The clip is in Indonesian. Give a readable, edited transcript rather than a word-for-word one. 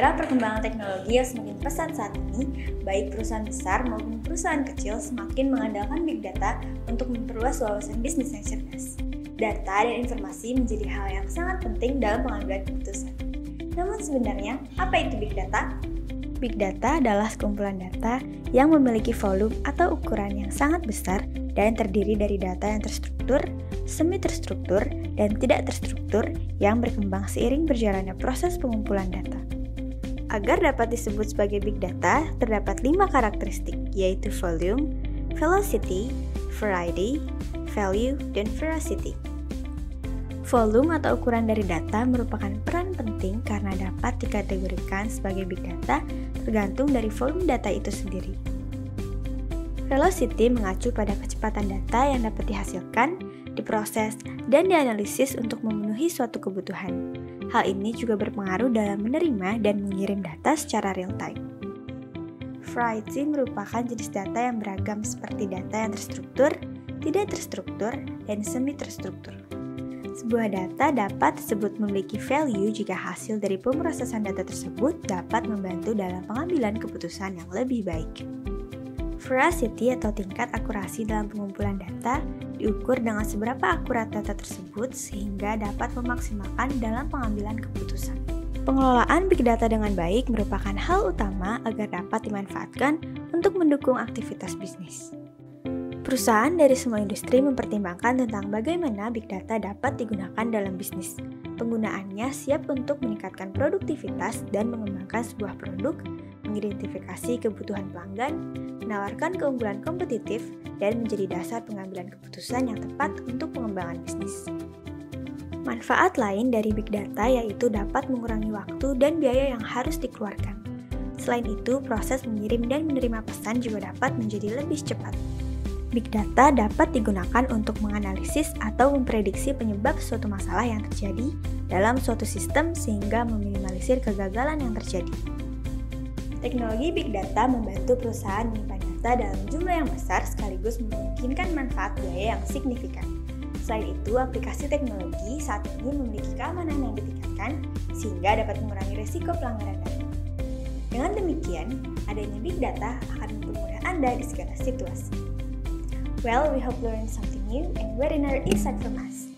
era perkembangan teknologi yang semakin pesat saat ini, baik perusahaan besar maupun perusahaan kecil semakin mengandalkan big data untuk memperluas wawasan bisnis yang cerdas. Data dan informasi menjadi hal yang sangat penting dalam pengambilan keputusan. Namun sebenarnya, apa itu big data? Big data adalah sekumpulan data yang memiliki volume atau ukuran yang sangat besar dan terdiri dari data yang terstruktur, semi-terstruktur, dan tidak terstruktur yang berkembang seiring berjalannya proses pengumpulan data. Agar dapat disebut sebagai big data, terdapat 5 karakteristik, yaitu volume, velocity, variety, value, dan veracity. Volume atau ukuran dari data merupakan peran penting karena dapat dikategorikan sebagai big data tergantung dari volume data itu sendiri. Velocity mengacu pada kecepatan data yang dapat dihasilkan, diproses, dan dianalisis untuk memenuhi suatu kebutuhan. Hal ini juga berpengaruh dalam menerima dan mengirim data secara real-time. Variety merupakan jenis data yang beragam seperti data yang terstruktur, tidak terstruktur, dan semi-terstruktur. Sebuah data dapat disebut memiliki value jika hasil dari pemrosesan data tersebut dapat membantu dalam pengambilan keputusan yang lebih baik. Veracity atau tingkat akurasi dalam pengumpulan data diukur dengan seberapa akurat data tersebut sehingga dapat memaksimalkan dalam pengambilan keputusan. Pengelolaan big data dengan baik merupakan hal utama agar dapat dimanfaatkan untuk mendukung aktivitas bisnis. Perusahaan dari semua industri mempertimbangkan tentang bagaimana big data dapat digunakan dalam bisnis. Penggunaannya siap untuk meningkatkan produktivitas dan mengembangkan sebuah produk, mengidentifikasi kebutuhan pelanggan, menawarkan keunggulan kompetitif, dan menjadi dasar pengambilan keputusan yang tepat untuk pengembangan bisnis. Manfaat lain dari big data yaitu dapat mengurangi waktu dan biaya yang harus dikeluarkan. Selain itu, proses mengirim dan menerima pesan juga dapat menjadi lebih cepat. Big data dapat digunakan untuk menganalisis atau memprediksi penyebab suatu masalah yang terjadi dalam suatu sistem sehingga meminimalisir kegagalan yang terjadi. Teknologi big data membantu perusahaan menyimpan data dalam jumlah yang besar sekaligus memungkinkan manfaat biaya yang signifikan. Selain itu, aplikasi teknologi saat ini memiliki keamanan yang ditingkatkan sehingga dapat mengurangi risiko pelanggaran data. Dengan demikian, adanya big data akan mempermudah Anda di segala situasi. Well, we hope you learned something new and very insight from us.